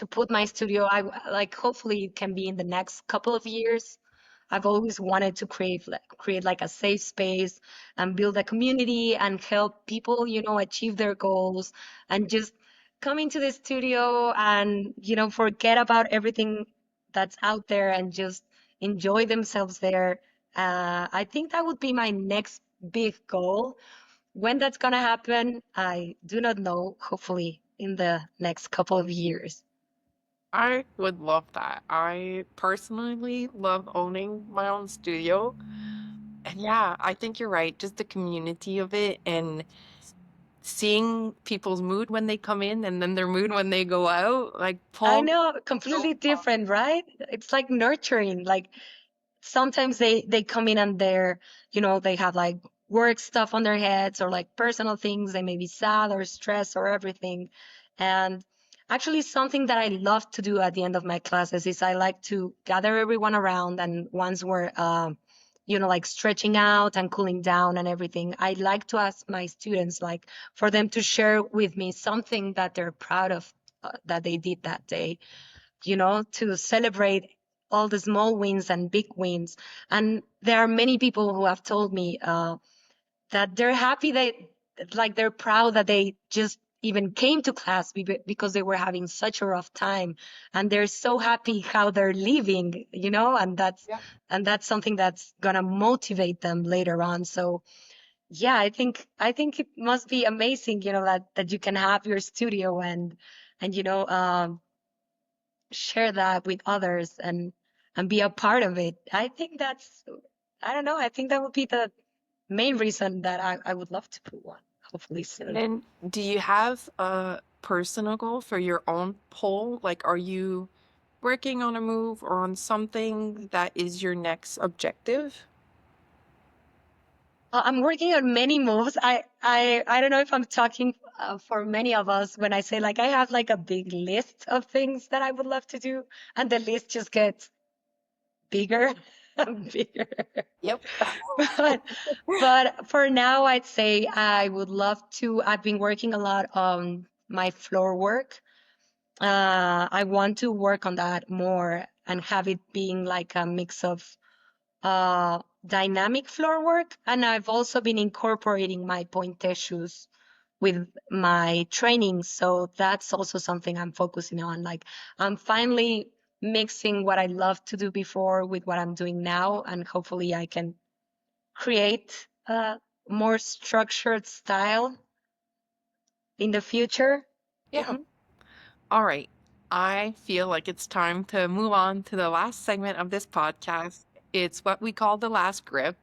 put my studio. I like hopefully it can be in the next couple of years. I've always wanted to create like a safe space and build a community and help people, achieve their goals and just come into the studio and, forget about everything that's out there and just enjoy themselves there. I think that would be my next big goal. When that's gonna happen, I do not know. Hopefully in the next couple of years. I would love that. I personally love owning my own studio. And yeah, I think you're right. Just the community of it and seeing people's mood when they come in and then their mood when they go out. Like I Paul, know, so completely fun. different, right? It's like nurturing. Like sometimes they come in and they're, they have like work stuff on their heads or like personal things. They may be sad or stressed or everything. And actually, something that I love to do at the end of my classes is I like to gather everyone around, and once we're like stretching out and cooling down and everything, I like to ask my students like for them to share with me something that they're proud of, that they did that day, to celebrate all the small wins and big wins. And there are many people who have told me that they're happy, that like they're proud that they just even came to class because they were having such a rough time, and they're so happy how they're living, and that's Yeah. something that's gonna motivate them later on. So yeah, I think it must be amazing, that you can have your studio and share that with others and be a part of it. I think that's, I don't know, I think that would be the main reason that I would love to put one, hopefully soon. And do you have a personal goal for your own pole? Like, are you working on a move or on something that is your next objective? I'm working on many moves. I don't know if I'm talking for many of us when I say like I have like a big list of things that I would love to do, and the list just gets bigger and bigger. Yep. But for now, I'd say I would love to. I've been working a lot on my floor work. I want to work on that more and have it being like a mix of dynamic floor work. And I've also been incorporating my pointe shoes with my training. So that's also something I'm focusing on. Like I'm finally mixing what I loved to do before with what I'm doing now. And hopefully I can create a more structured style in the future. Yeah. All right. I feel like it's time to move on to the last segment of this podcast. It's what we call the last grip.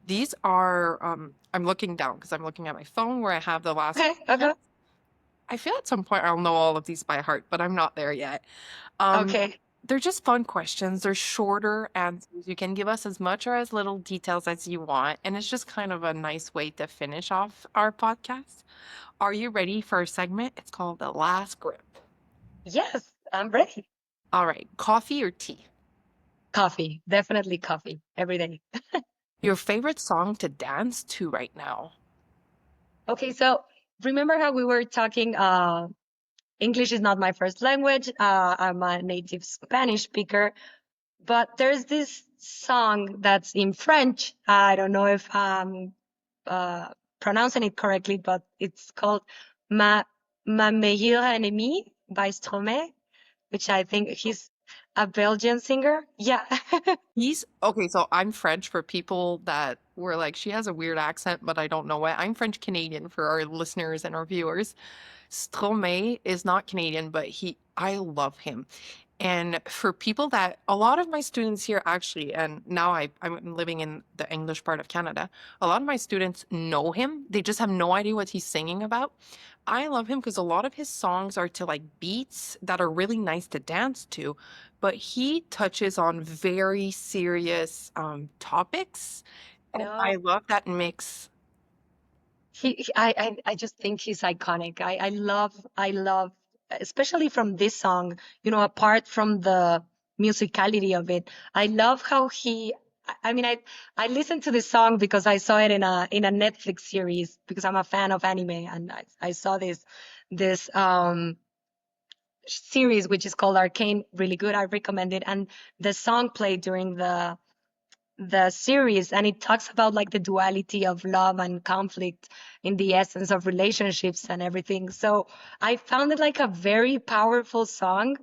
These are, I'm looking down because I'm looking at my phone where I have the last. Okay, okay, I feel at some point I'll know all of these by heart, but I'm not there yet. Um, okay. they're just fun questions. They're shorter answers. You can give us as much or as little details as you want, and it's just kind of a nice way to finish off our podcast. Are you ready for a segment? It's called The Last Grip. Yes, I'm ready. All right, coffee or tea? Coffee, definitely coffee every day. Your favorite song to dance to right now? Okay, so remember how we were talking English is not my first language. I'm a native Spanish speaker, but there's this song that's in French. I don't know if I'm uh, pronouncing it correctly, but it's called Ma Ma meilleure ennemie by Stromae, which I think he's a Belgian singer. Yeah. He's okay, so I'm French for people that were like, she has a weird accent, but I don't know it. I'm French Canadian for our listeners and our viewers. Stromae is not Canadian, but I love him. And for people that a lot of my students here actually, and now I'm living in the English part of Canada, a lot of my students know him. They just have no idea what he's singing about. I love him because a lot of his songs are to like beats that are really nice to dance to, but he touches on very serious topics. And No. I love that mix. I just think he's iconic. I love, especially from this song, apart from the musicality of it, I love how I mean, I listened to this song because I saw it in a Netflix series because I'm a fan of anime, and I saw this series which is called Arcane, really good. I recommend it. And the song played during the series, and it talks about like the duality of love and conflict in the essence of relationships and everything. So I found it like a very powerful song,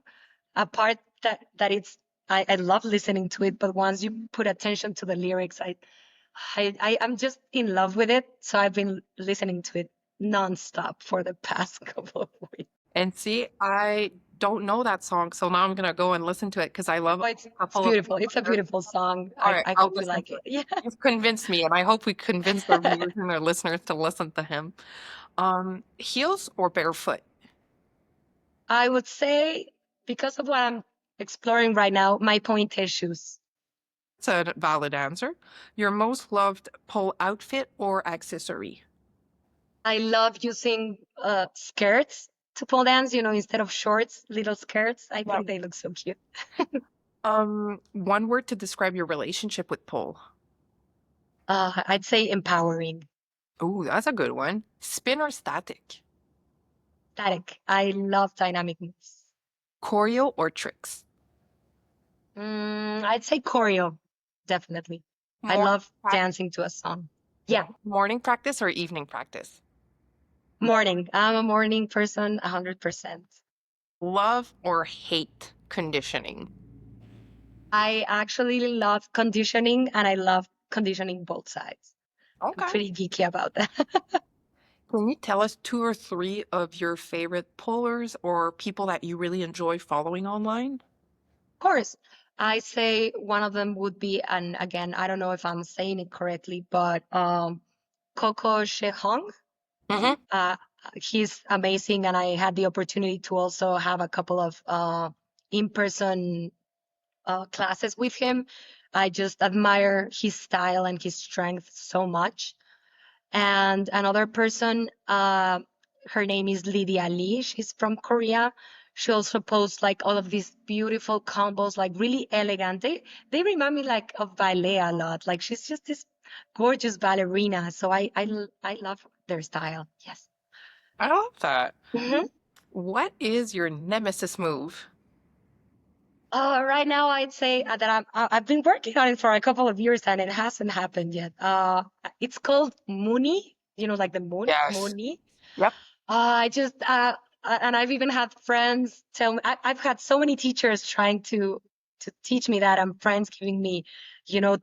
apart that it's I love listening to it, but once you put attention to the lyrics, I'm just in love with it. So I've been listening to it nonstop for the past couple of weeks. And see, I don't know that song, so now I'm gonna go and listen to it because I love Oh, a it's couple of beautiful. It's a beautiful song. All I, right, I I'll hope you listen like to it. it. Yeah. You've convinced me, and I hope we convinced our viewers and our listeners to listen to him. Heels or barefoot? I would say, because of what I'm exploring right now, my pointe shoes. It's a valid answer. Your most loved pole outfit or accessory? I love using skirts to pole dance, instead of shorts, little skirts. I Yep. think they look so cute. One word to describe your relationship with pole. I'd say empowering. Oh, that's a good one. Spin or static? Static. I love dynamic moves. Choreo or tricks? I'd say choreo, definitely. I Morning, love prac- dancing to a song. Yeah, morning practice or evening practice? morning. I'm a morning person, 100%. Love or hate conditioning? I actually love conditioning and I love conditioning both sides. I'm Okay. pretty geeky about that. Can you tell us two or three of your favorite pullers or people that you really enjoy following online? Of course, I say one of them would be, and again, I don't know if I'm saying it correctly, but Coco Shehong. Mm-hmm. Uh, he's amazing, and I had the opportunity to also have a couple of in-person classes with him. I just admire his style and his strength so much. And another person, her name is Lydia Lee. She's from Korea. She also posts like all of these beautiful combos, like really elegant. They remind me like of ballet a lot. Like she's just this gorgeous ballerina. So I love their style. Yes. I love that. hmm What is your nemesis move? Right now, I'd say that I've been working on it for a couple of years and it hasn't happened yet. It's called Mooney. Like the moon, Yes. Mooney. Yep. I just and I've even had friends tell me. I've had so many teachers trying to teach me that, and friends giving me,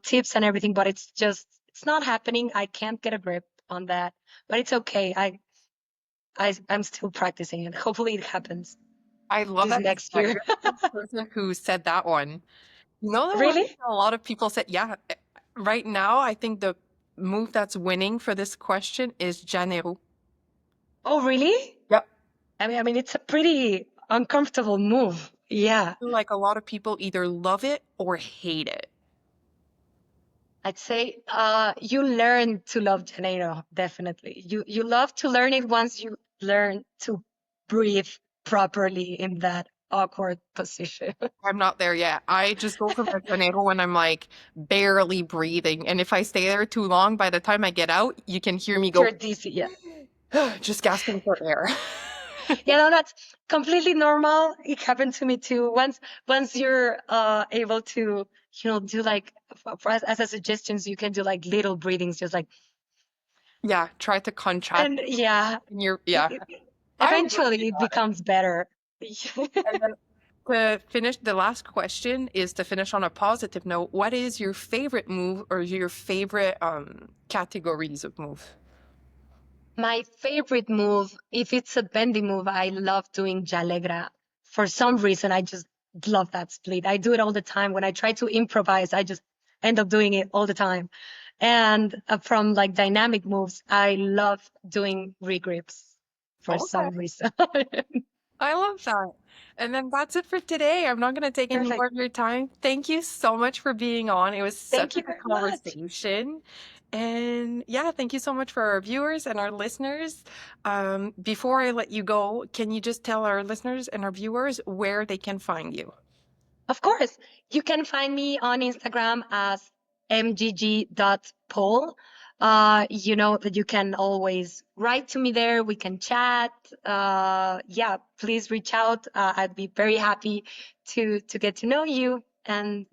tips and everything. But it's not happening. I can't get a grip on that. But it's okay. I'm still practicing it. Hopefully, it happens I love this that you next said year. you're the first person who said that one. You know the one Really? a lot of people said, yeah, right now I think the move that's winning for this question is Janero. Oh, really? Yep. I mean, it's a pretty uncomfortable move. Yeah. Like a lot of people either love it or hate it. I'd say you learn to love Janeiro, definitely. You love to learn it once you learn to breathe properly in that awkward position. I'm not there yet. I just go for my Janero when I'm like barely breathing. And if I stay there too long, by the time I get out, you can hear me go You're dizzy, yeah. just gasping for air. Yeah, no, that's completely normal. It happened to me too. Once you're able to, do like as a suggestions, you can do like little breathings, just like Yeah, try to contract and yeah, in your it, yeah. it, I will eventually do it that. becomes better. And then to finish, the last question is to finish on a positive note. What is your favorite move or your favorite categories of move? My favorite move, if it's a bendy move, I love doing Jalegra. For some reason, I just love that split. I do it all the time. When I try to improvise, I just end up doing it all the time. And from like dynamic moves, I love doing regrips for Okay. some reason. I love that. And then that's it for today. I'm not going to take any Perfect. more of your time. Thank you so much for being on. It was such Thank a you good very much. conversation. And yeah, thank you so much for our viewers and our listeners. Before I let you go, can you just tell our listeners and our viewers where they can find you? Of course, you can find me on Instagram as mgg.pole. You know that you can always write to me there. We can chat. Yeah, please reach out. I'd be very happy to get to know you. And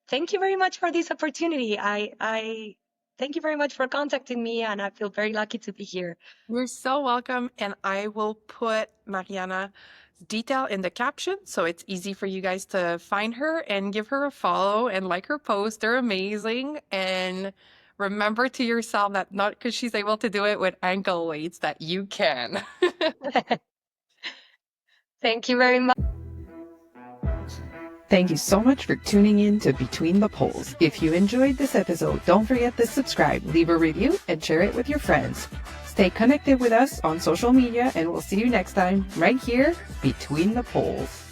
thank you very much for this opportunity. I thank you very much for contacting me, and I feel very lucky to be here. You're so welcome. And I will put Mariana's detail in the caption so it's easy for you guys to find her and give her a follow and like her post. They're amazing. And remember to yourself that not because she's able to do it with ankle weights that you can. Thank you very much. Thank you so much for tuning in to Between the Poles. If you enjoyed this episode, don't forget to subscribe, leave a review, and share it with your friends. Stay connected with us on social media, and we'll see you next time right here, Between the Poles.